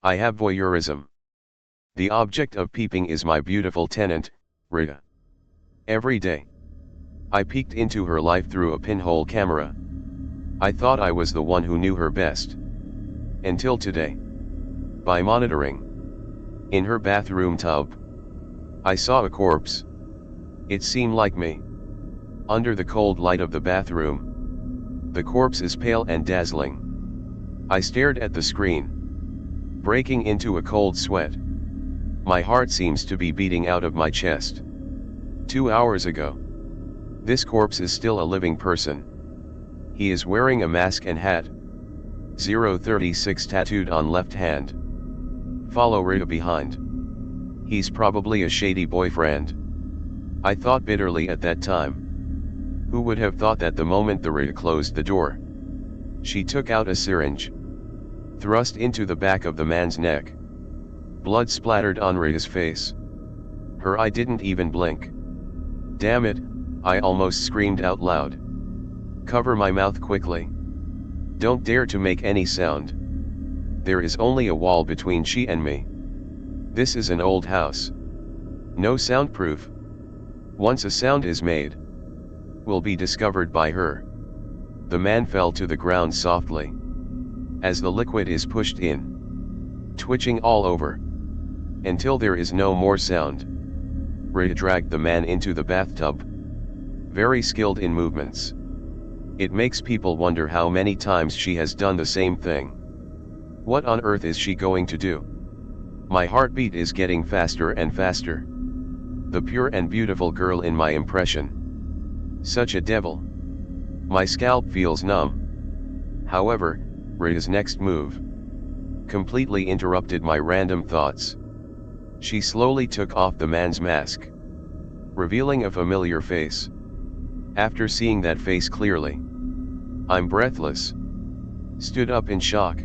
I have voyeurism. The object of peeping is my beautiful tenant, RITA. Every day, I peeked into her life through a pinhole camera. I thought I was the one who knew her best. Until today. By monitoring. In her bathroom tub, I saw a corpse. It seemed like me. Under the cold light of the bathroom, the corpse is pale and dazzling. I stared at the screen, breaking into a cold sweat. My heart seems to be beating out of my chest. 2 hours ago, this corpse is still a living person. He is wearing a mask and hat. 036 tattooed on left hand. Follow RITA behind. He's probably a shady boyfriend. I thought bitterly at that time. Who would have thought that the moment the RITA closed the door, she took out a syringe, thrust into the back of the man's neck. Blood splattered on RITA's face. Her eye didn't even blink. Damn it, I almost screamed out loud. Cover my mouth quickly. Don't dare to make any sound. There is only a wall between she and me. This is an old house. No soundproof. Once a sound is made, will be discovered by her. The man fell to the ground softly, as the liquid is pushed in, twitching all over, until there is no more sound. RITA dragged the man into the bathtub, very skilled in movements. It makes people wonder how many times she has done the same thing. What on earth is she going to do? My heartbeat is getting faster and faster. The pure and beautiful girl in my impression. Such a devil. My scalp feels numb. However, RITA's next move completely interrupted my random thoughts. She slowly took off the man's mask, revealing a familiar face. After seeing that face clearly, I'm breathless. Stood up in shock.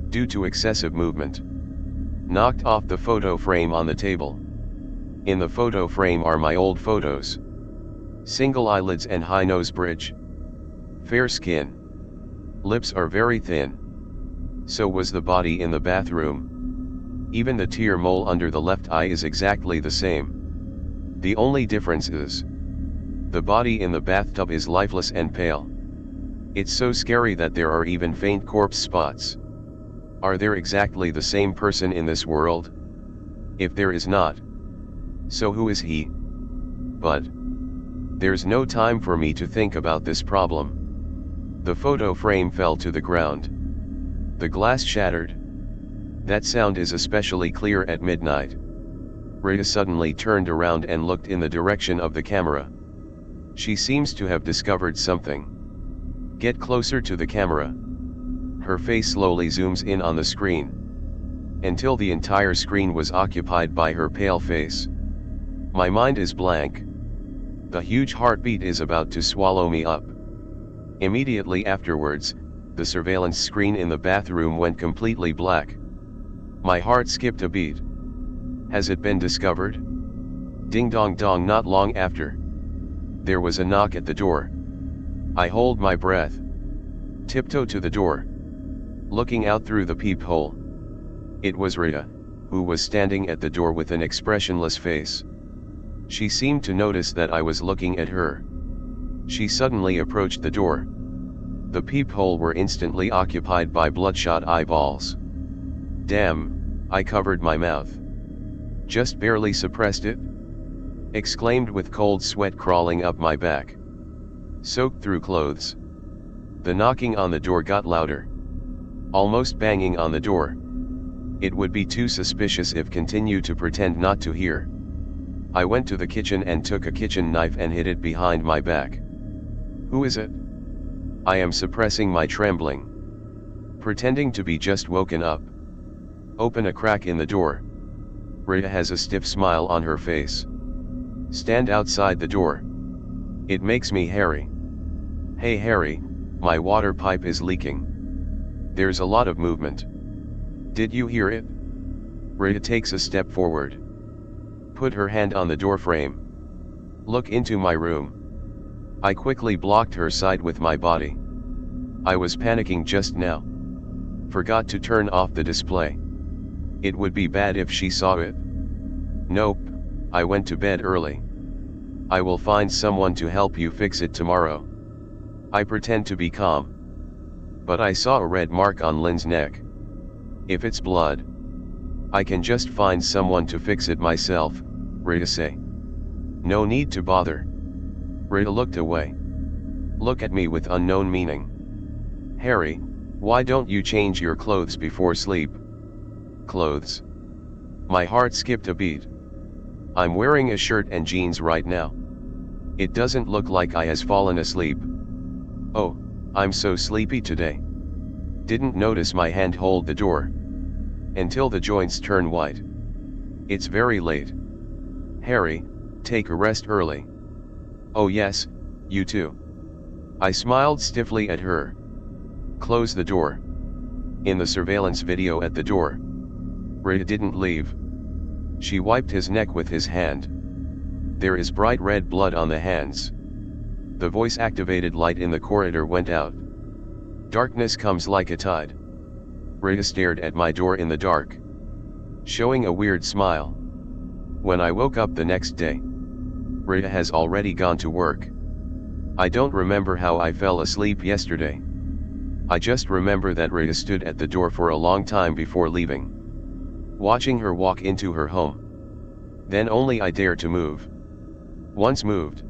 Due to excessive movement. Knocked off the photo frame on the table. In the photo frame are my old photos. Single eyelids and high nose bridge. Fair skin. Lips are very thin. So was the body in the bathroom. Even the tear mole under the left eye is exactly the same. The only difference is, the body in the bathtub is lifeless and pale. It's so scary that there are even faint corpse spots. Are there exactly the same person in this world? If there is not, so who is he? But there's no time for me to think about this problem. The photo frame fell to the ground. The glass shattered. That sound is especially clear at midnight. RITA suddenly turned around and looked in the direction of the camera. She seems to have discovered something. Get closer to the camera. Her face slowly zooms in on the screen, until the entire screen was occupied by her pale face. My mind is blank. The huge heartbeat is about to swallow me up. Immediately afterwards, the surveillance screen in the bathroom went completely black. My heart skipped a beat. Has it been discovered? Ding dong dong. Not long after, there was a knock at the door. I hold my breath. Tiptoe to the door. Looking out through the peephole. It was RITA, who was standing at the door with an expressionless face. She seemed to notice that I was looking at her. She suddenly approached the door. The peephole were instantly occupied by bloodshot eyeballs. Damn, I covered my mouth. Just barely suppressed it? Exclaimed with cold sweat crawling up my back. Soaked through clothes. The knocking on the door got louder. Almost banging on the door. It would be too suspicious if continued to pretend not to hear. I went to the kitchen and took a kitchen knife and hid it behind my back. Who is it? I am suppressing my trembling. Pretending to be just woken up. Open a crack in the door. RITA has a stiff smile on her face. Stand outside the door. It makes me hairy. Hey Harry, my water pipe is leaking. There's a lot of movement. Did you hear it? RITA takes a step forward. Put her hand on the door frame. Look into my room. I quickly blocked her side with my body. I was panicking just now. Forgot to turn off the display. It would be bad if she saw it. Nope, I went to bed early. I will find someone to help you fix it tomorrow. I pretend to be calm. But I saw a red mark on Lynn's neck. If it's blood, I can just find someone to fix it myself, Rita say. No need to bother. Rita looked away. Look at me with unknown meaning. Harry, why don't you change your clothes before sleep? Clothes? My heart skipped a beat. I'm wearing a shirt and jeans right now. It doesn't look like I has fallen asleep. Oh, I'm so sleepy today. Didn't notice my hand hold the door. Until the joints turn white. It's very late. Harry, take a rest early. Oh yes, you too. I smiled stiffly at her. Close the door. In the surveillance video at the door, Rita didn't leave. She wiped his neck with his hand. There is bright red blood on the hands. The voice-activated light in the corridor went out. Darkness comes like a tide. Rita stared at my door in the dark, showing a weird smile. When I woke up the next day, Rita has already gone to work. I don't remember how I fell asleep yesterday. I just remember that Rita stood at the door for a long time before leaving. Watching her walk into her home. Then only I dare to move. Once moved,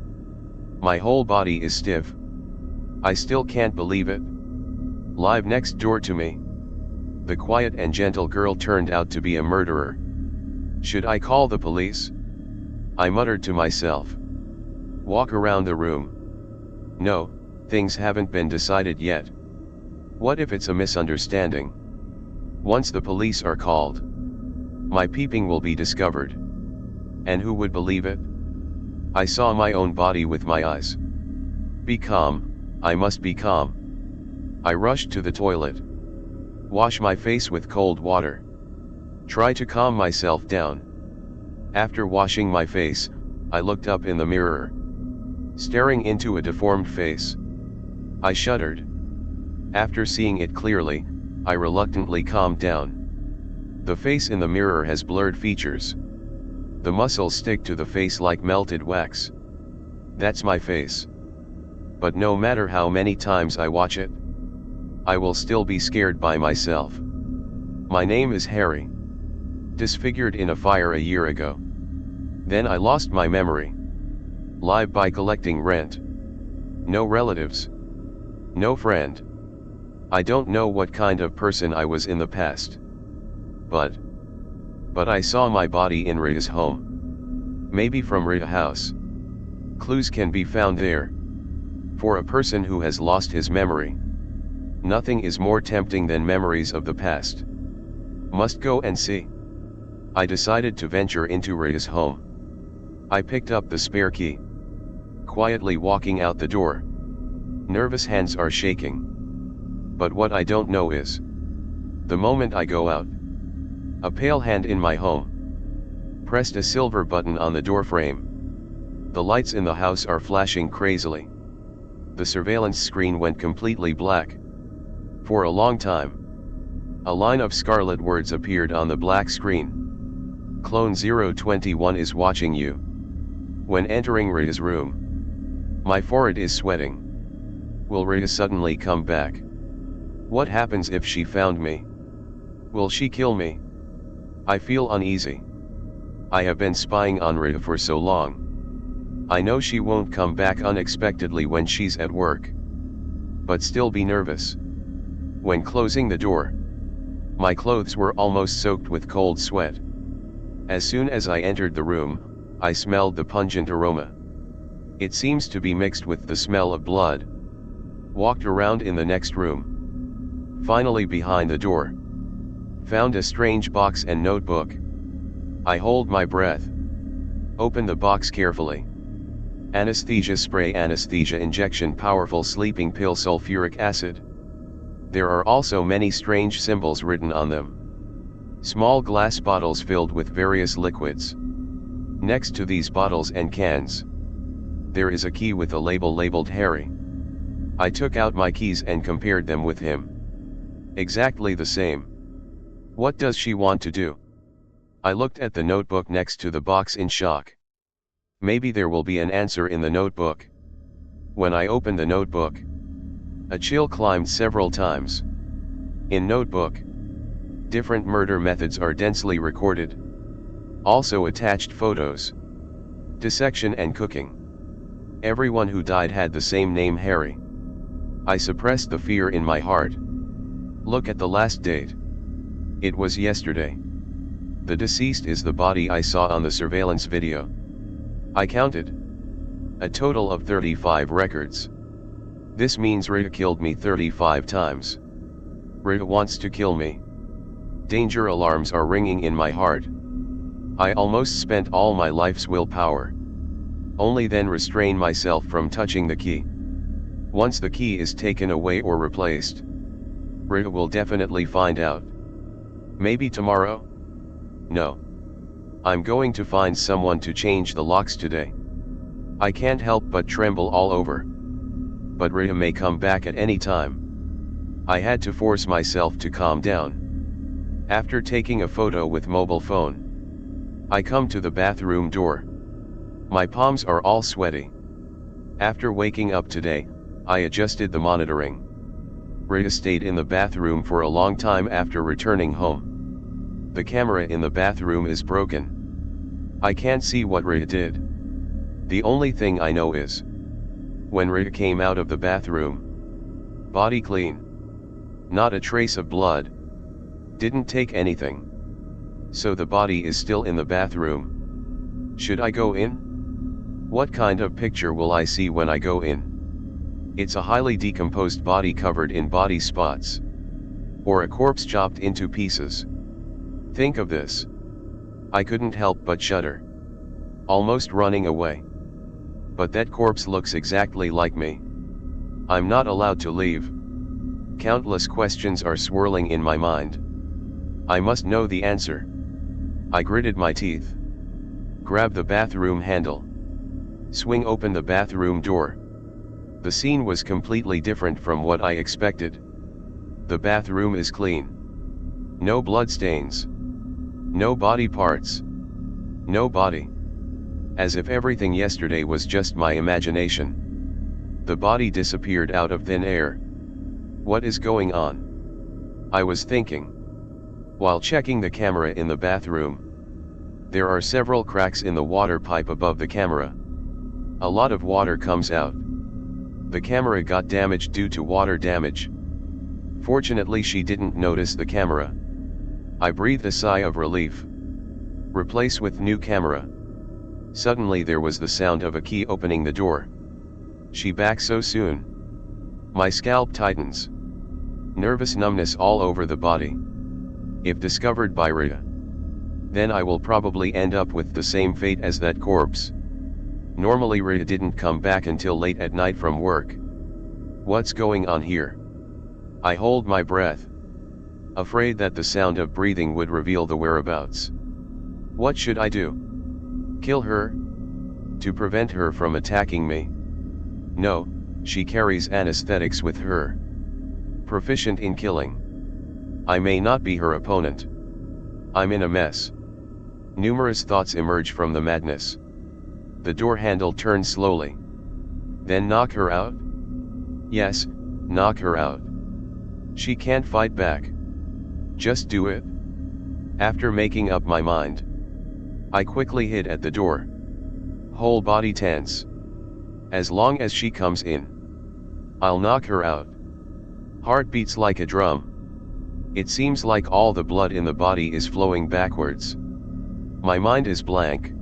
my whole body is stiff. I still can't believe it. Live next door to me, the quiet and gentle girl turned out to be a murderer. Should I call the police? I muttered to myself. Walk around the room. No, things haven't been decided yet. What if it's a misunderstanding? Once the police are called, my peeping will be discovered. And who would believe it? I saw my own body with my eyes. Be calm, I must be calm. I rushed to the toilet. Wash my face with cold water. Try to calm myself down. After washing my face, I looked up in the mirror. Staring into a deformed face. I shuddered. After seeing it clearly, I reluctantly calmed down. The face in the mirror has blurred features. The muscles stick to the face like melted wax. That's my face. But no matter how many times I watch it, I will still be scared by myself. My name is Harry. Disfigured in a fire a year ago. Then I lost my memory. Live by collecting rent. No relatives. No friend. I don't know what kind of person I was in the past. But I saw my body in Rita's home. Maybe from Rita house. Clues can be found there. For a person who has lost his memory, nothing is more tempting than memories of the past. Must go and see. I decided to venture into Rita's home. I picked up the spare key. Quietly walking out the door. Nervous hands are shaking. But what I don't know is, the moment I go out, a pale hand in my home pressed a silver button on the door frame. The lights in the house are flashing crazily. The surveillance screen went completely black. For a long time, a line of scarlet words appeared on the black screen. Clone 021 is watching you. When entering Rita's room, my forehead is sweating. Will Rita suddenly come back? What happens if she found me? Will she kill me? I feel uneasy. I have been spying on Rita for so long. I know she won't come back unexpectedly when she's at work. But still be nervous. When closing the door, my clothes were almost soaked with cold sweat. As soon as I entered the room, I smelled the pungent aroma. It seems to be mixed with the smell of blood. Walked around in the next room. Finally behind the door. Found a strange box and notebook. I hold my breath. Open the box carefully. Anesthesia spray, anesthesia injection, powerful sleeping pill, sulfuric acid. There are also many strange symbols written on them. Small glass bottles filled with various liquids. Next to these bottles and cans, there is a key with a label labeled Harry. I took out my keys and compared them with him. Exactly the same. What does she want to do? I looked at the notebook next to the box in shock. Maybe there will be an answer in the notebook. When I opened the notebook, a chill climbed several times. In notebook, different murder methods are densely recorded. Also attached photos, dissection and cooking. Everyone who died had the same name, Harry. I suppressed the fear in my heart. Look at the last date. It was yesterday. The deceased is the body I saw on the surveillance video. I counted a total of 35 records. This means RITA killed me 35 times. RITA wants to kill me. Danger alarms are ringing in my heart. I almost spent all my life's willpower. Only then restrain myself from touching the key. Once the key is taken away or replaced, RITA will definitely find out. Maybe tomorrow? No. I'm going to find someone to change the locks today. I can't help but tremble all over. But RITA may come back at any time. I had to force myself to calm down. After taking a photo with mobile phone, I come to the bathroom door. My palms are all sweaty. After waking up today, I adjusted the monitoring. RITA stayed in the bathroom for a long time after returning home. The camera in the bathroom is broken. I can't see what RITA did. The only thing I know is, when RITA came out of the bathroom, body clean. Not a trace of blood. Didn't take anything. So the body is still in the bathroom. Should I go in? What kind of picture will I see when I go in? It's a highly decomposed body covered in body spots. Or a corpse chopped into pieces. Think of this. I couldn't help but shudder. Almost running away. But that corpse looks exactly like me. I'm not allowed to leave. Countless questions are swirling in my mind. I must know the answer. I gritted my teeth. Grab the bathroom handle. Swing open the bathroom door. The scene was completely different from what I expected. The bathroom is clean. No blood stains. No body parts. No body. As if everything yesterday was just my imagination. The body disappeared out of thin air. What is going on? I was thinking. While checking the camera in the bathroom, there are several cracks in the water pipe above the camera. A lot of water comes out. The camera got damaged due to water damage. Fortunately, she didn't notice the camera. I breathed a sigh of relief. Replace with new camera. Suddenly there was the sound of a key opening the door. She back so soon. My scalp tightens. Nervous numbness all over the body. If discovered by RITA, then I will probably end up with the same fate as that corpse. Normally RITA didn't come back until late at night from work. What's going on here? I hold my breath, afraid that the sound of breathing would reveal the whereabouts. What should I do? Kill her? To prevent her from attacking me? No, she carries anesthetics with her. Proficient in killing. I may not be her opponent. I'm in a mess. Numerous thoughts emerge from the madness. The door handle turns slowly. Then knock her out? Yes, knock her out. She can't fight back. Just do it. After making up my mind, I quickly hid at the door. Whole body tense. As long as she comes in, I'll knock her out. Heart beats like a drum. It seems like all the blood in the body is flowing backwards. My mind is blank.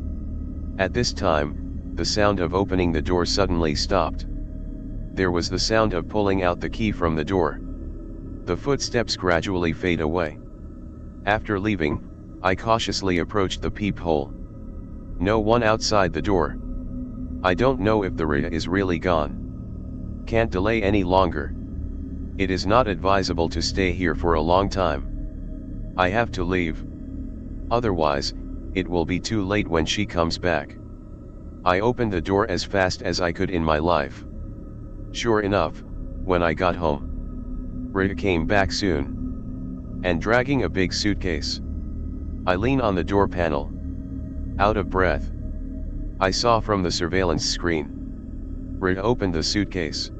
At this time, the sound of opening the door suddenly stopped. There was the sound of pulling out the key from the door. The footsteps gradually fade away. After leaving, I cautiously approached the peephole. No one outside the door. I don't know if the RITA is really gone. Can't delay any longer. It is not advisable to stay here for a long time. I have to leave. Otherwise, it will be too late when she comes back. I opened the door as fast as I could in my life. Sure enough, when I got home, RITA came back soon. and dragging a big suitcase. I lean on the door panel. Out of breath. I saw from the surveillance screen. RITA opened the suitcase.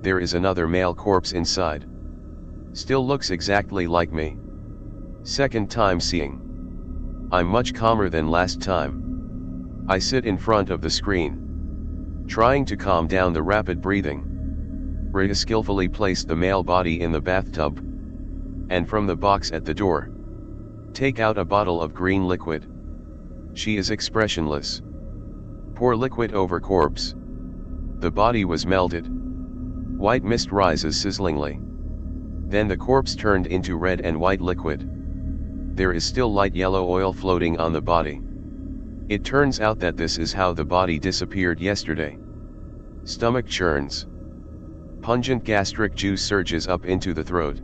There is another male corpse inside. Still looks exactly like me. Second time seeing. I'm much calmer than last time. I sit in front of the screen, trying to calm down the rapid breathing. RITA skillfully placed the male body in the bathtub, and from the box at the door, take out a bottle of green liquid. She is expressionless. Pour liquid over corpse. The body was melted. White mist rises sizzlingly. Then the corpse turned into red and white liquid. There is still light yellow oil floating on the body. It turns out that this is how the body disappeared yesterday. Stomach churns. Pungent gastric juice surges up into the throat.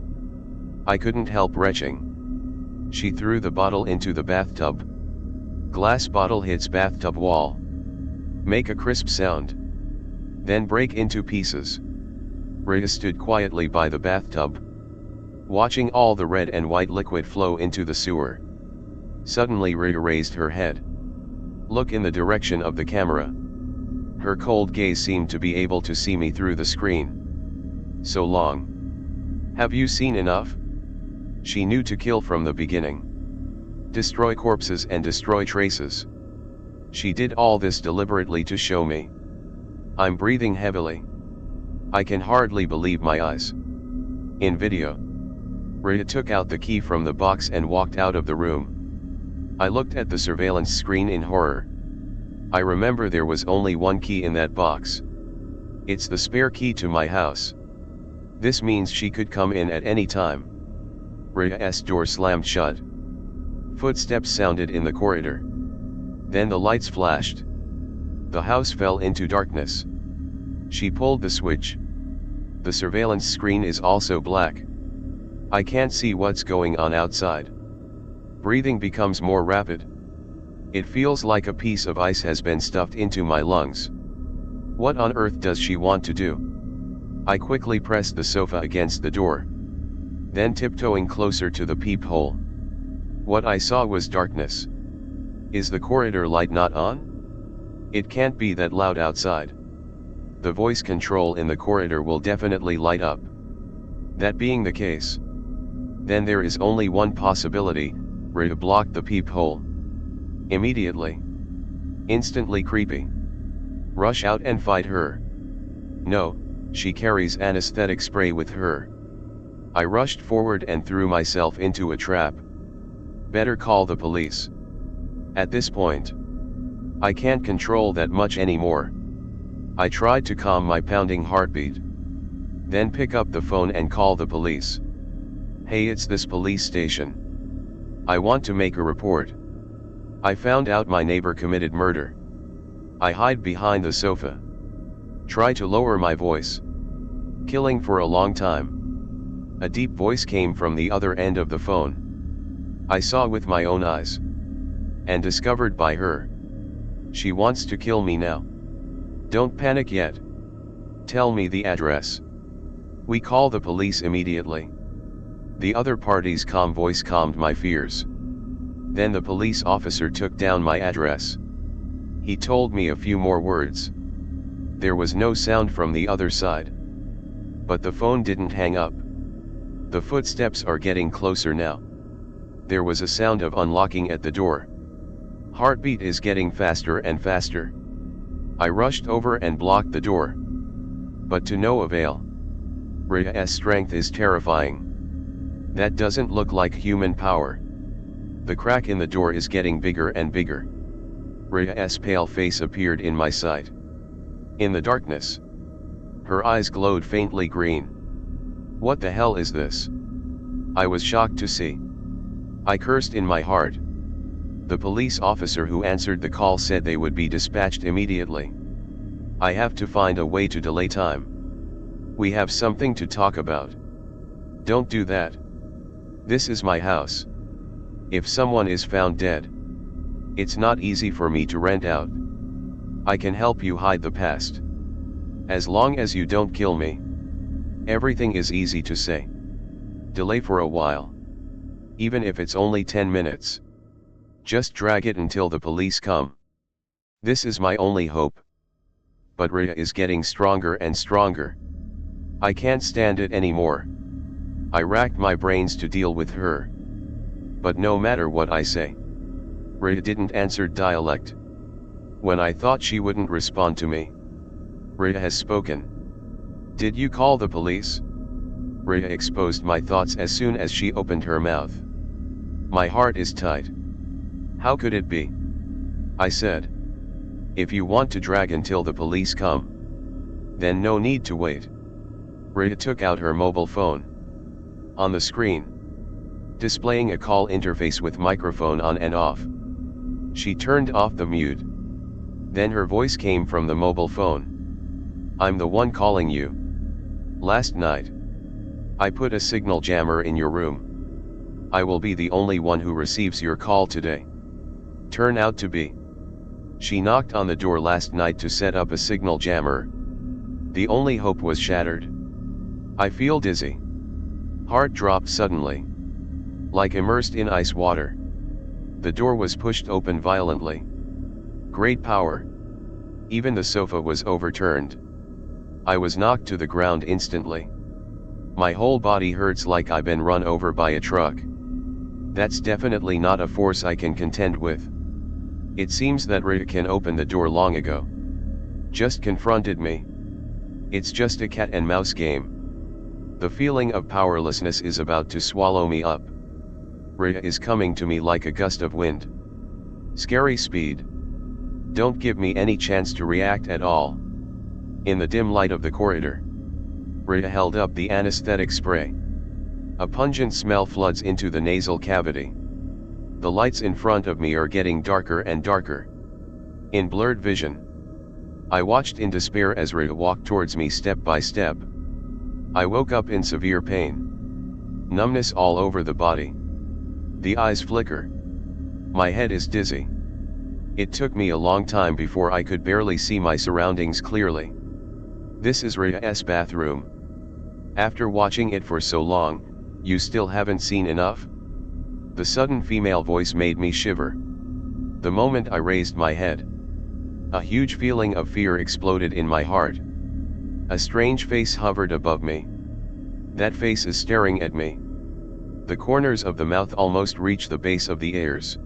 I couldn't help retching. She threw the bottle into the bathtub. Glass bottle hits bathtub wall. Make a crisp sound. Then break into pieces. RITA stood quietly by the bathtub, watching all the red and white liquid flow into the sewer. Suddenly RITA raised her head. Look in the direction of the camera. Her cold gaze seemed to be able to see me through the screen. So long. Have you seen enough? She knew to kill from the beginning. Destroy corpses and destroy traces. She did all this deliberately to show me. I'm breathing heavily. I can hardly believe my eyes. In video. RITA took out the key from the box and walked out of the room. I looked at the surveillance screen in horror. I remember there was only one key in that box. It's the spare key to my house. This means she could come in at any time. RITA's door slammed shut. Footsteps sounded in the corridor. Then the lights flashed. The house fell into darkness. She pulled the switch. The surveillance screen is also black. I can't see what's going on outside. Breathing becomes more rapid. It feels like a piece of ice has been stuffed into my lungs. What on earth does she want to do? I quickly pressed the sofa against the door. Then tiptoeing closer to the peephole. What I saw was darkness. Is the corridor light not on? It can't be that loud outside. The voice control in the corridor will definitely light up. That being the case, then there is only one possibility: RITA blocked the peephole. Immediately. Instantly creepy. Rush out and fight her. No, she carries anesthetic spray with her. I rushed forward and threw myself into a trap. Better call the police. At this point, I can't control that much anymore. I tried to calm my pounding heartbeat. Then pick up the phone and call the police. Hey, it's this police station. I want to make a report. I found out my neighbor committed murder. I hide behind the sofa. Try to lower my voice. Killing for a long time. A deep voice came from the other end of the phone. I saw with my own eyes. And discovered by her. She wants to kill me now. Don't panic yet. Tell me the address. We call the police immediately. The other party's calm voice calmed my fears. Then the police officer took down my address. He told me a few more words. There was no sound from the other side. But the phone didn't hang up. The footsteps are getting closer now. There was a sound of unlocking at the door. Heartbeat is getting faster and faster. I rushed over and blocked the door. But to no avail. RITA's strength is terrifying. That doesn't look like human power. The crack in the door is getting bigger and bigger. RITA's pale face appeared in my sight. In the darkness. Her eyes glowed faintly green. What the hell is this? I was shocked to see. I cursed in my heart. The police officer who answered the call said they would be dispatched immediately. I have to find a way to delay time. We have something to talk about. Don't do that. This is my house. If someone is found dead, it's not easy for me to rent out. I can help you hide the past. As long as you don't kill me. Everything is easy to say. Delay for a while. Even if it's only 10 minutes. Just drag it until the police come. This is my only hope. But RITA is getting stronger and stronger. I can't stand it anymore. I racked my brains to deal with her. But no matter what I say, RITA didn't answer dialect. When I thought she wouldn't respond to me, RITA has spoken. Did you call the police? RITA exposed my thoughts as soon as she opened her mouth. My heart is tight. How could it be? I said. If you want to drag until the police come, then no need to wait. RITA took out her mobile phone. On the screen, displaying a call interface with microphone on and off. She turned off the mute. Then her voice came from the mobile phone. I'm the one calling you. Last night, I put a signal jammer in your room. I will be the only one who receives your call today. Turn out to be. She knocked on the door last night to set up a signal jammer. The only hope was shattered. I feel dizzy. Heart dropped suddenly. Like immersed in ice water. The door was pushed open violently. Great power. Even the sofa was overturned. I was knocked to the ground instantly. My whole body hurts like I've been run over by a truck. That's definitely not a force I can contend with. It seems that RITA can open the door long ago. Just confronted me. It's just a cat and mouse game. The feeling of powerlessness is about to swallow me up. RITA is coming to me like a gust of wind. Scary speed. Don't give me any chance to react at all. In the dim light of the corridor, RITA held up the anesthetic spray. A pungent smell floods into the nasal cavity. The lights in front of me are getting darker and darker. In blurred vision, I watched in despair as RITA walked towards me step by step. I woke up in severe pain. Numbness all over the body. The eyes flicker. My head is dizzy. It took me a long time before I could barely see my surroundings clearly. This is RITA's bathroom. After watching it for so long, you still haven't seen enough? The sudden female voice made me shiver. The moment I raised my head, a huge feeling of fear exploded in my heart. A strange face hovered above me. That face is staring at me. The corners of the mouth almost reach the base of the ears.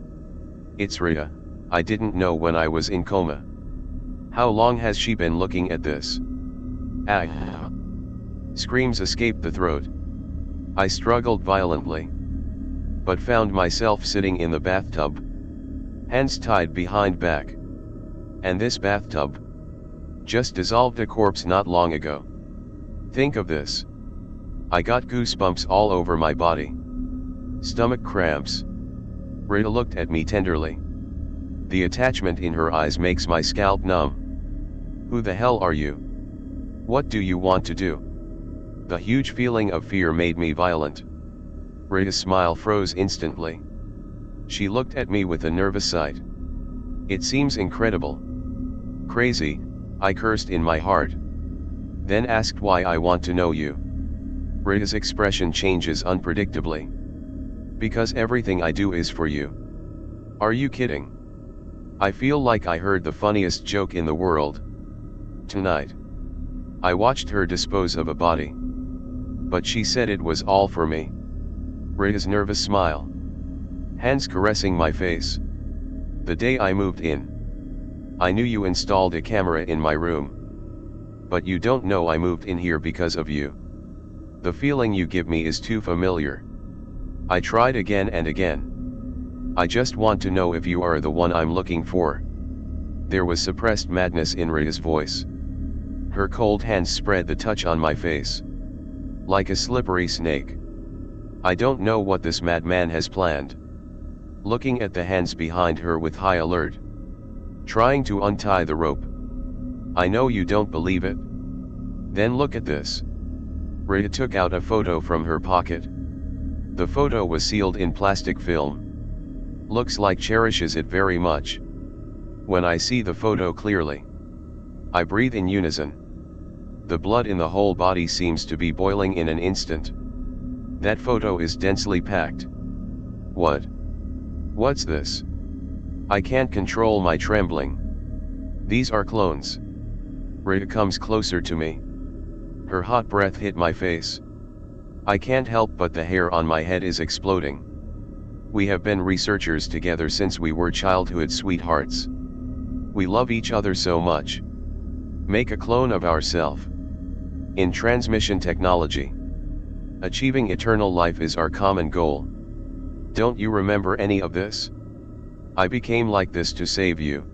It's RITA. I didn't know when I was in coma. How long has she been looking at this? Ah! Screams escaped the throat. I struggled violently, but found myself sitting in the bathtub, hands tied behind back. And this bathtub just dissolved a corpse not long ago. Think of this. I got goosebumps all over my body. Stomach cramps. RITA looked at me tenderly. The attachment in her eyes makes my scalp numb. Who the hell are you? What do you want to do? The huge feeling of fear made me violent. RITA's smile froze instantly. She looked at me with a nervous sight. It seems incredible. Crazy, I cursed in my heart. Then asked why I want to know you. RITA's expression changes unpredictably. Because everything I do is for you. Are you kidding? I feel like I heard the funniest joke in the world. Tonight, I watched her dispose of a body. But she said it was all for me. RITA's nervous smile. Hands caressing my face. The day I moved in, I knew you installed a camera in my room. But you don't know I moved in here because of you. The feeling you give me is too familiar. I tried again and again. I just want to know if you are the one I'm looking for. There was suppressed madness in RITA's voice. Her cold hands spread the touch on my face. Like a slippery snake. I don't know what this madman has planned. Looking at the hands behind her with high alert. Trying to untie the rope. I know you don't believe it. Then look at this. RITA took out a photo from her pocket. The photo was sealed in plastic film. Looks like cherishes it very much. When I see the photo clearly, I breathe in unison. The blood in the whole body seems to be boiling in an instant. That photo is densely packed. What? What's this? I can't control my trembling. These are clones. Rita comes closer to me. Her hot breath hit my face. I can't help but the hair on my head is exploding. We have been researchers together since we were childhood sweethearts. We love each other so much. Make a clone of ourselves. In transmission technology, achieving eternal life is our common goal. Don't you remember any of this? I became like this to save you.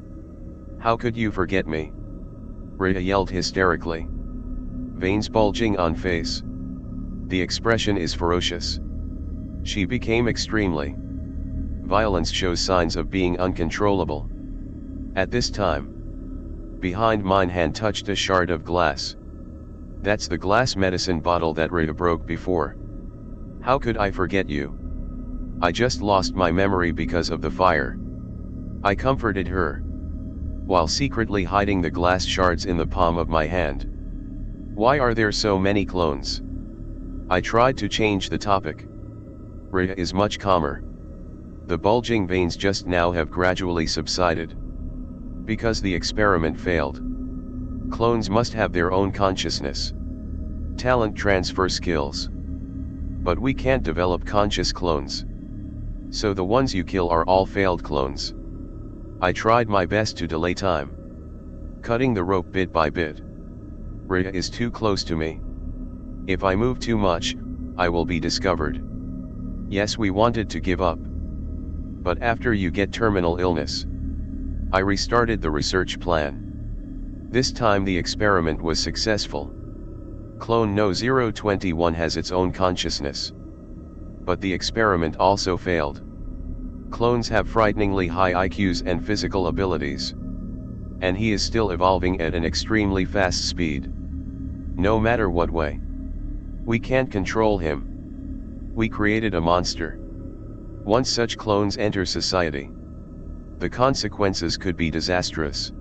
How could you forget me? Rita yelled hysterically. Veins bulging on face. The expression is ferocious. She became extremely. Violence shows signs of being uncontrollable. At this time, behind mine hand touched a shard of glass. That's the glass medicine bottle that Rita broke before. How could I forget you? I just lost my memory because of the fire. I comforted her, while secretly hiding the glass shards in the palm of my hand. Why are there so many clones? I tried to change the topic. Rita is much calmer. The bulging veins just now have gradually subsided. Because the experiment failed. Clones must have their own consciousness. Talent transfer skills. But we can't develop conscious clones. So the ones you kill are all failed clones. I tried my best to delay time. Cutting the rope bit by bit. Rita is too close to me. If I move too much, I will be discovered. Yes, we wanted to give up. But after you get terminal illness. I restarted the research plan. This time the experiment was successful. Clone No 021 has its own consciousness. But the experiment also failed. Clones have frighteningly high IQs and physical abilities. And he is still evolving at an extremely fast speed. No matter what way. We can't control him. We created a monster. Once such clones enter society, the consequences could be disastrous.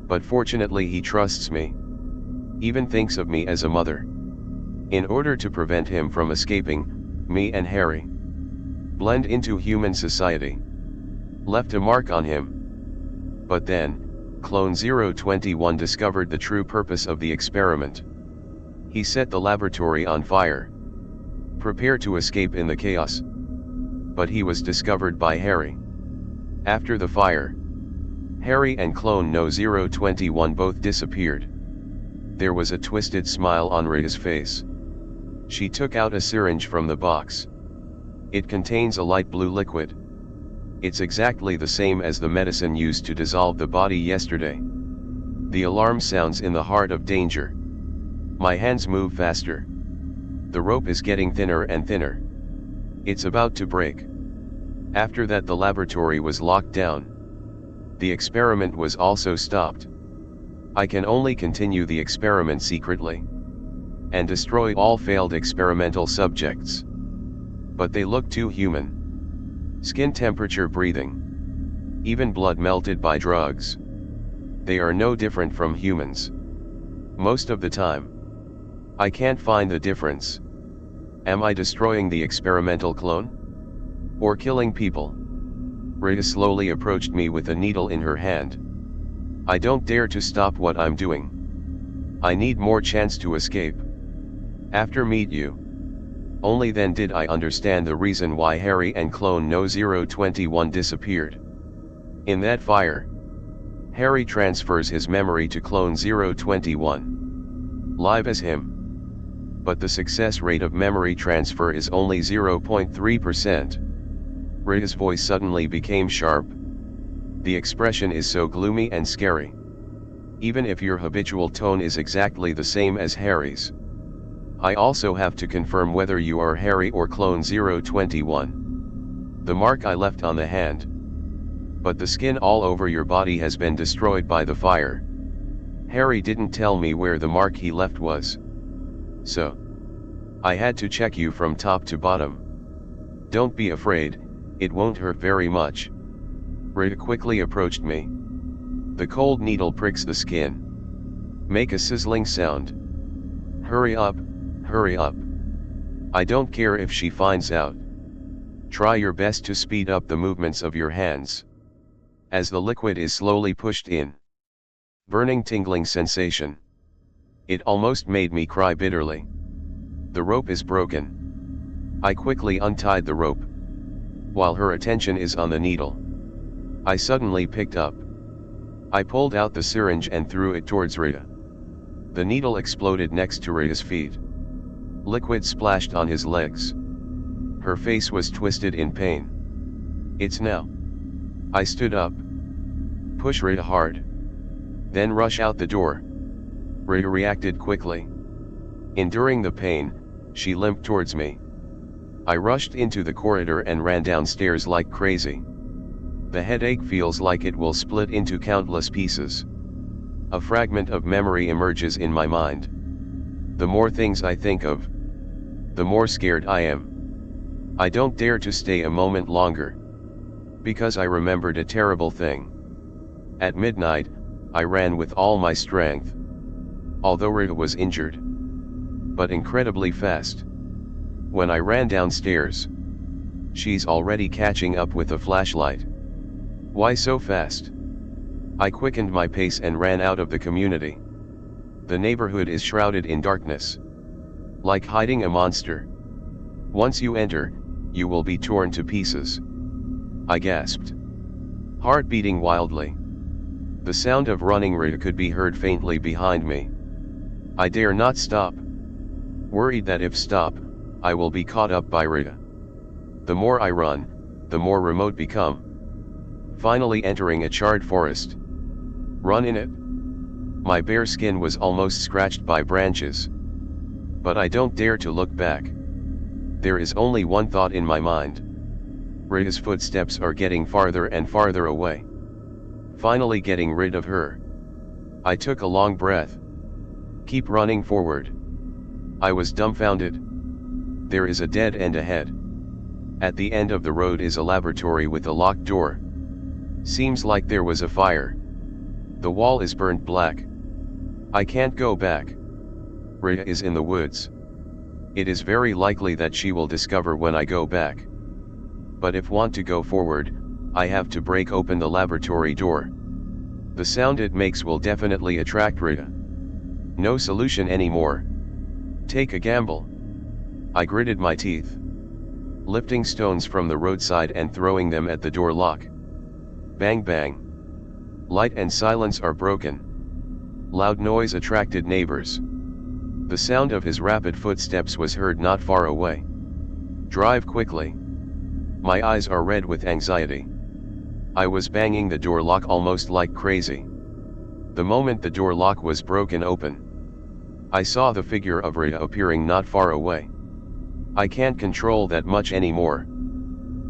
But fortunately he trusts me. Even thinks of me as a mother. In order to prevent him from escaping, me and Harry blend into human society. Left a mark on him. But then, Clone 021 discovered the true purpose of the experiment. He set the laboratory on fire. Prepare to escape in the chaos. But he was discovered by Harry. After the fire, Harry and Clone No 021 both disappeared. There was a twisted smile on Rita's face. She took out a syringe from the box. It contains a light blue liquid. It's exactly the same as the medicine used to dissolve the body yesterday. The alarm sounds in the heart of danger. My hands move faster. The rope is getting thinner and thinner. It's about to break. After that the laboratory was locked down. The experiment was also stopped. I can only continue the experiment secretly. And destroy all failed experimental subjects. But they look too human. Skin temperature breathing. Even blood melted by drugs. They are no different from humans. Most of the time. I can't find the difference. Am I destroying the experimental clone? Or killing people? Rita slowly approached me with a needle in her hand. I don't dare to stop what I'm doing. I need more chance to escape. After meet you. Only then did I understand the reason why Harry and Clone No 021 disappeared. In that fire, Harry transfers his memory to Clone 021. Live as him. But the success rate of memory transfer is only 0.3%. Rita's voice suddenly became sharp. The expression is so gloomy and scary. Even if your habitual tone is exactly the same as Harry's. I also have to confirm whether you are Harry or Clone 021. The mark I left on the hand. But the skin all over your body has been destroyed by the fire. Harry didn't tell me where the mark he left was. So, I had to check you from top to bottom. Don't be afraid, it won't hurt very much. Rita quickly approached me. The cold needle pricks the skin. Make a sizzling sound. Hurry up, hurry up. I don't care if she finds out. Try your best to speed up the movements of your hands. As the liquid is slowly pushed in. Burning tingling sensation. It almost made me cry bitterly. The rope is broken. I quickly untied the rope. While her attention is on the needle, I suddenly picked up. I pulled out the syringe and threw it towards Rita. The needle exploded next to Rita's feet. Liquid splashed on his legs. Her face was twisted in pain. It's now. I stood up. Push Rita hard. Then rush out the door. Rita reacted quickly. Enduring the pain, she limped towards me. I rushed into the corridor and ran downstairs like crazy. The headache feels like it will split into countless pieces. A fragment of memory emerges in my mind. The more things I think of, the more scared I am. I don't dare to stay a moment longer. Because I remembered a terrible thing. At midnight, I ran with all my strength. Although Rita was injured. But incredibly fast. When I ran downstairs, she's already catching up with a flashlight. Why so fast? I quickened my pace and ran out of the community. The neighborhood is shrouded in darkness. Like hiding a monster. Once you enter, you will be torn to pieces. I gasped. Heart beating wildly. The sound of running Rita could be heard faintly behind me. I dare not stop. Worried that if stop, I will be caught up by Rita. The more I run, the more remote become. Finally entering a charred forest. Run in it. My bare skin was almost scratched by branches. But I don't dare to look back. There is only one thought in my mind. Rita's footsteps are getting farther and farther away. Finally getting rid of her. I took a long breath. Keep running forward. I was dumbfounded. There is a dead end ahead. At the end of the road is a laboratory with a locked door. Seems like there was a fire. The wall is burnt black. I can't go back. Rita is in the woods. It is very likely that she will discover when I go back. But if want to go forward, I have to break open the laboratory door. The sound it makes will definitely attract Rita. No solution anymore. Take a gamble. I gritted my teeth. Lifting stones from the roadside and throwing them at the door lock. Bang bang. Light and silence are broken. Loud noise attracted neighbors. The sound of his rapid footsteps was heard not far away. Drive quickly. My eyes are red with anxiety. I was banging the door lock almost like crazy. The moment the door lock was broken open, I saw the figure of Rita appearing not far away. I can't control that much anymore.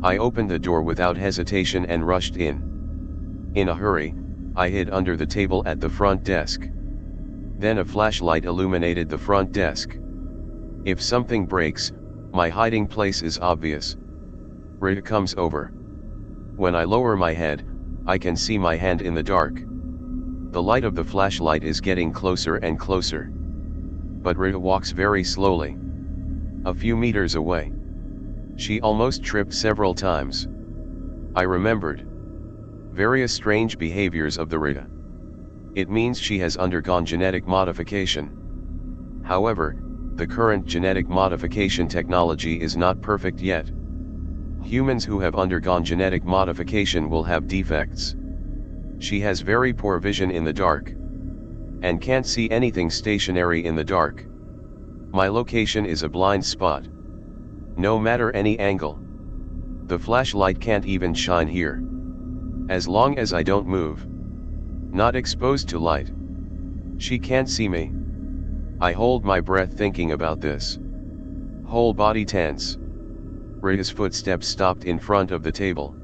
I opened the door without hesitation and rushed in. In a hurry, I hid under the table at the front desk. Then a flashlight illuminated the front desk. If something breaks, my hiding place is obvious. Rita comes over. When I lower my head, I can see my hand in the dark. The light of the flashlight is getting closer and closer. But Rita walks very slowly. A few meters away. She almost tripped several times. I remembered various strange behaviors of the Rita. It means she has undergone genetic modification. However, the current genetic modification technology is not perfect yet. Humans who have undergone genetic modification will have defects. She has very poor vision in the dark. And can't see anything stationary in the dark. My location is a blind spot. No matter any angle. The flashlight can't even shine here. As long as I don't move. Not exposed to light. She can't see me. I hold my breath thinking about this. Whole body tense. Rita's footsteps stopped in front of the table.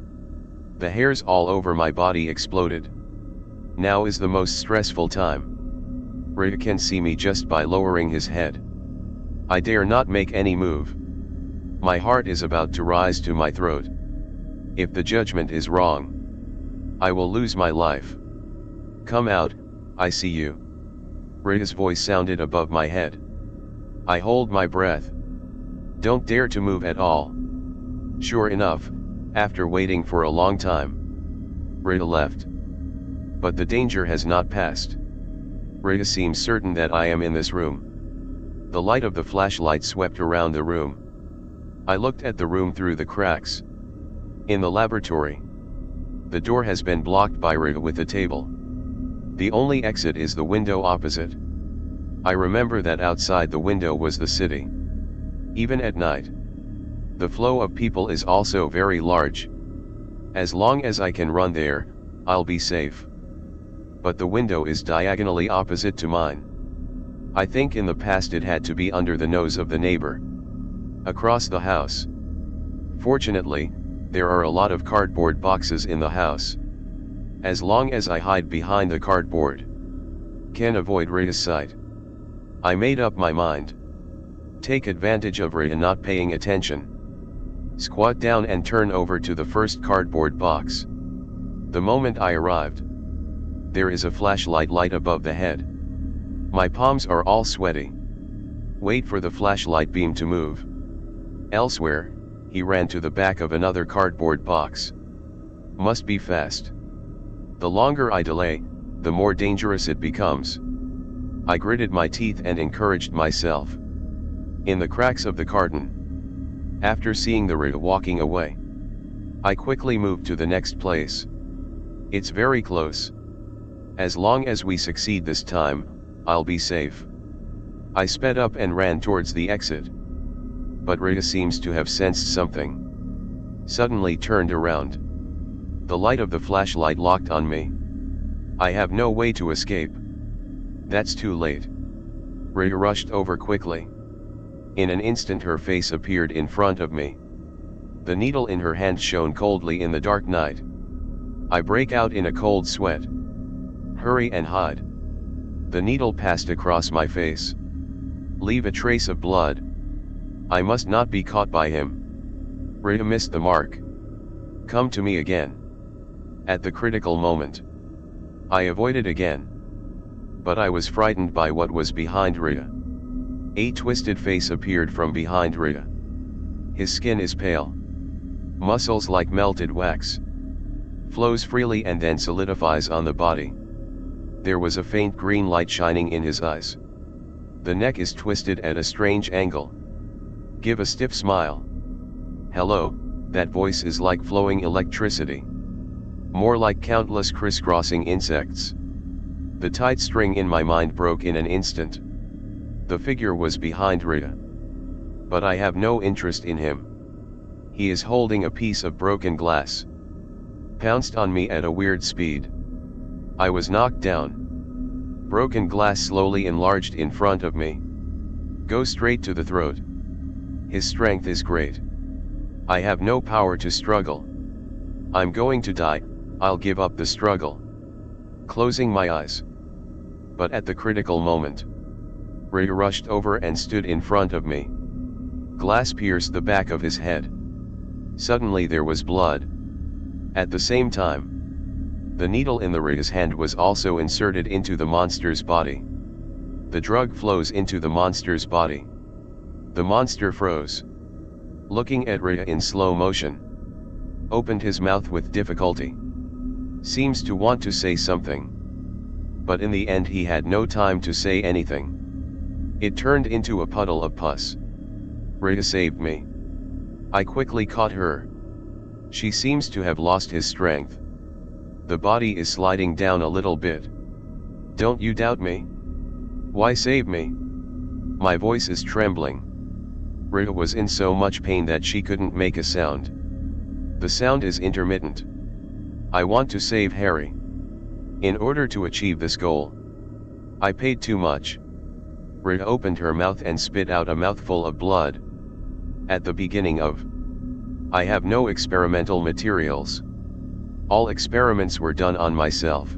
The hairs all over my body exploded. Now is the most stressful time. Rita can see me just by lowering his head. I dare not make any move. My heart is about to rise to my throat. If the judgment is wrong, I will lose my life. Come out, I see you. Rita's voice sounded above my head. I hold my breath. Don't dare to move at all. Sure enough, after waiting for a long time, RITA left. But the danger has not passed. RITA seems certain that I am in this room. The light of the flashlight swept around the room. I looked at the room through the cracks. In the laboratory, the door has been blocked by RITA with a table. The only exit is the window opposite. I remember that outside the window was the city. Even at night, the flow of people is also very large. As long as I can run there, I'll be safe. But the window is diagonally opposite to mine. I think in the past it had to be under the nose of the neighbor. Across the house. Fortunately, there are a lot of cardboard boxes in the house. As long as I hide behind the cardboard, can avoid RITA's sight. I made up my mind. Take advantage of RITA not paying attention. Squat down and turn over to the first cardboard box. The moment I arrived, there is a flashlight light above the head. My palms are all sweaty. Wait for the flashlight beam to move. Elsewhere, he ran to the back of another cardboard box. Must be fast. The longer I delay, the more dangerous it becomes. I gritted my teeth and encouraged myself. In the cracks of the carton. After seeing the RITA walking away, I quickly moved to the next place. It's very close. As long as we succeed this time, I'll be safe. I sped up and ran towards the exit. But RITA seems to have sensed something. Suddenly turned around. The light of the flashlight locked on me. I have no way to escape. That's too late. RITA rushed over quickly. In an instant her face appeared in front of me. The needle in her hand shone coldly in the dark night. I break out in a cold sweat. Hurry and hide. The needle passed across my face. Leave a trace of blood. I must not be caught by him. RITA missed the mark. Come to me again. At the critical moment, I avoided again. But I was frightened by what was behind RITA. A twisted face appeared from behind RITA. His skin is pale. Muscles like melted wax. Flows freely and then solidifies on the body. There was a faint green light shining in his eyes. The neck is twisted at a strange angle. Give a stiff smile. Hello, that voice is like flowing electricity. More like countless crisscrossing insects. The tight string in my mind broke in an instant. The figure was behind RITA. But I have no interest in him. He is holding a piece of broken glass. Pounced on me at a weird speed. I was knocked down. Broken glass slowly enlarged in front of me. Go straight to the throat. His strength is great. I have no power to struggle. I'm going to die, I'll give up the struggle. Closing my eyes. But at the critical moment, RITA rushed over and stood in front of me. Glass pierced the back of his head. Suddenly there was blood. At the same time, the needle in the RITA's hand was also inserted into the monster's body. The drug flows into the monster's body. The monster froze. Looking at RITA in slow motion. Opened his mouth with difficulty. Seems to want to say something. But in the end he had no time to say anything. It turned into a puddle of pus. RITA saved me. I quickly caught her. She seems to have lost his strength. The body is sliding down a little bit. Don't you doubt me? Why save me? My voice is trembling. RITA was in so much pain that she couldn't make a sound. The sound is intermittent. I want to save Harry. In order to achieve this goal, I paid too much. RITA opened her mouth and spit out a mouthful of blood. At the beginning of, I have no experimental materials. All experiments were done on myself.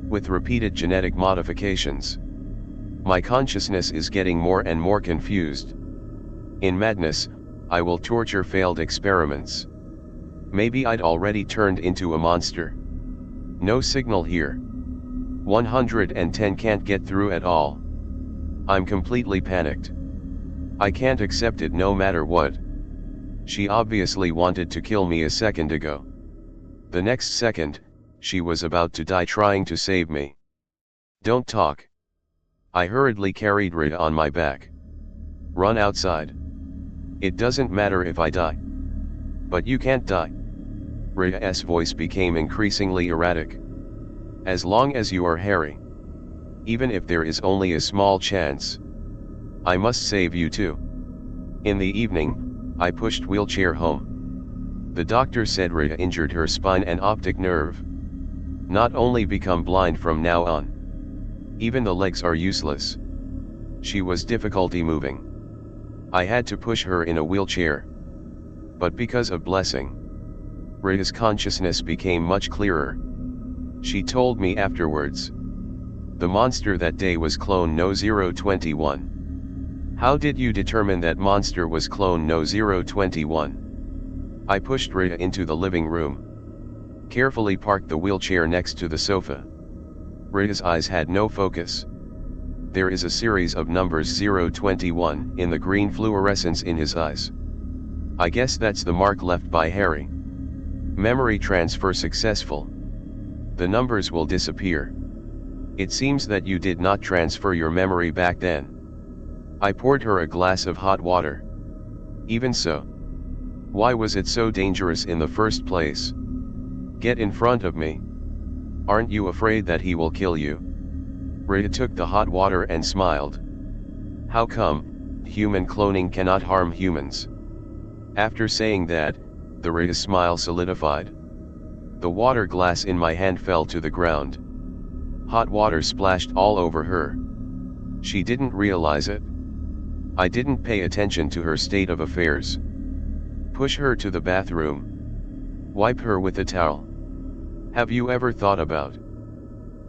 With repeated genetic modifications. My consciousness is getting more and more confused. In madness, I will torture failed experiments. Maybe I'd already turned into a monster. No signal here. 110 can't get through at all. I'm completely panicked. I can't accept it no matter what. She obviously wanted to kill me a second ago. The next second, she was about to die trying to save me. Don't talk. I hurriedly carried Rita on my back. Run outside. It doesn't matter if I die. But you can't die. Rita's voice became increasingly erratic. As long as you are Harry. Even if there is only a small chance. I must save you too. In the evening, I pushed wheelchair home. The doctor said Rita injured her spine and optic nerve. Not only become blind from now on. Even the legs are useless. She was difficulty moving. I had to push her in a wheelchair. But because of blessing, Rita's consciousness became much clearer. She told me afterwards. The monster that day was clone No 021. How did you determine that monster was clone No 021? I pushed Rita into the living room. Carefully parked the wheelchair next to the sofa. Rita's eyes had no focus. There is a series of numbers 021 in the green fluorescence in his eyes. I guess that's the mark left by Harry. Memory transfer successful. The numbers will disappear. It seems that you did not transfer your memory back then. I poured her a glass of hot water. Even so. Why was it so dangerous in the first place? Get in front of me. Aren't you afraid that he will kill you? Rita took the hot water and smiled. How come, human cloning cannot harm humans? After saying that, the Rita's smile solidified. The water glass in my hand fell to the ground. Hot water splashed all over her. She didn't realize it. I didn't pay attention to her state of affairs. Push her to the bathroom. Wipe her with a towel. Have you ever thought about?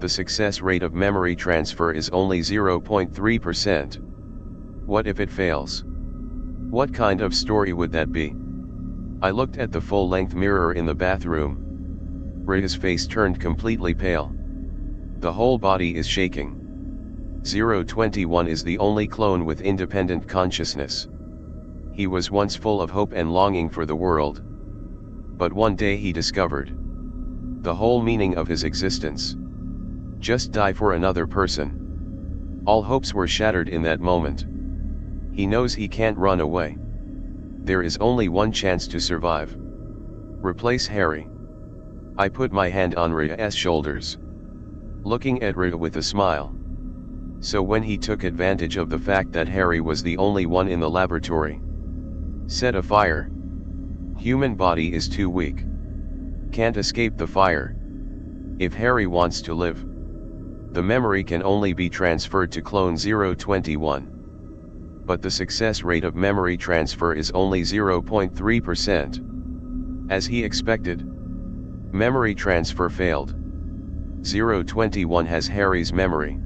The success rate of memory transfer is only 0.3%. What if it fails? What kind of story would that be? I looked at the full-length mirror in the bathroom. Rita's face turned completely pale. The whole body is shaking. 021 is the only clone with independent consciousness. He was once full of hope and longing for the world. But one day he discovered the whole meaning of his existence. Just die for another person. All hopes were shattered in that moment. He knows he can't run away. There is only one chance to survive. Replace Harry. I put my hand on Rita's shoulders. Looking at Rita with a smile. So when he took advantage of the fact that Harry was the only one in the laboratory. Set a fire. Human body is too weak. Can't escape the fire. If Harry wants to live, the memory can only be transferred to clone 021. But the success rate of memory transfer is only 0.3%. As he expected, memory transfer failed. 021 has Harry's memory.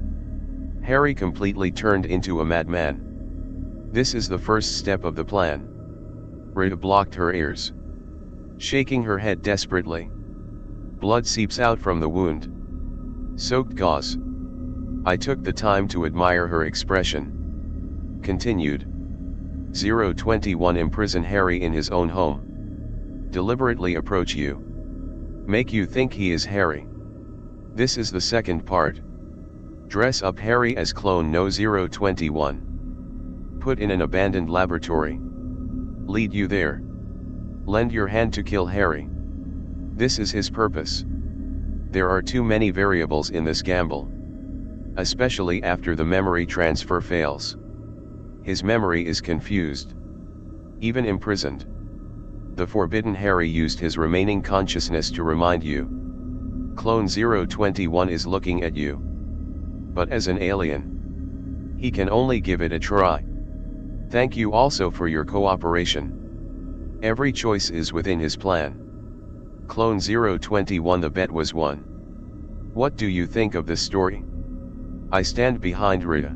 Harry completely turned into a madman. This is the first step of the plan. Rita blocked her ears, shaking her head desperately. Blood seeps out from the wound. Soaked gauze. I took the time to admire her expression. Continued. 021 imprison Harry in his own home. Deliberately approach you. Make you think he is Harry. This is the second part. Dress up Harry as clone No 021. Put in an abandoned laboratory. Lead you there. Lend your hand to kill Harry. This is his purpose. There are too many variables in this gamble. Especially after the memory transfer fails. His memory is confused. Even imprisoned. The forbidden Harry used his remaining consciousness to remind you. Clone 021 is looking at you. But as an alien, he can only give it a try. Thank you also for your cooperation. Every choice is within his plan. Clone 021, the bet was won. What do you think of this story? I stand behind Rita,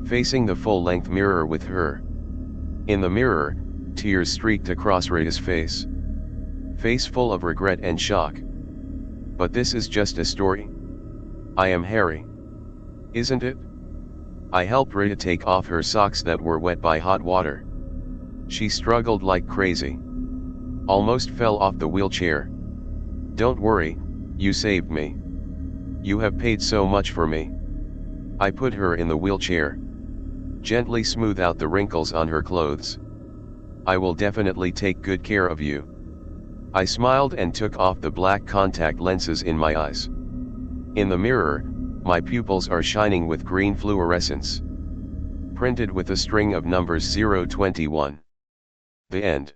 facing the full-length mirror with her. In the mirror, tears streaked across Rita's face. Face full of regret and shock. But this is just a story. I am Harry. Isn't it? I helped Rita take off her socks that were wet by hot water. She struggled like crazy. Almost fell off the wheelchair. "Don't worry, you saved me. You have paid so much for me." I put her in the wheelchair. Gently smooth out the wrinkles on her clothes. "I will definitely take good care of you." I smiled and took off the black contact lenses in my eyes. In the mirror, my pupils are shining with green fluorescence. Printed with a string of numbers 021. The end.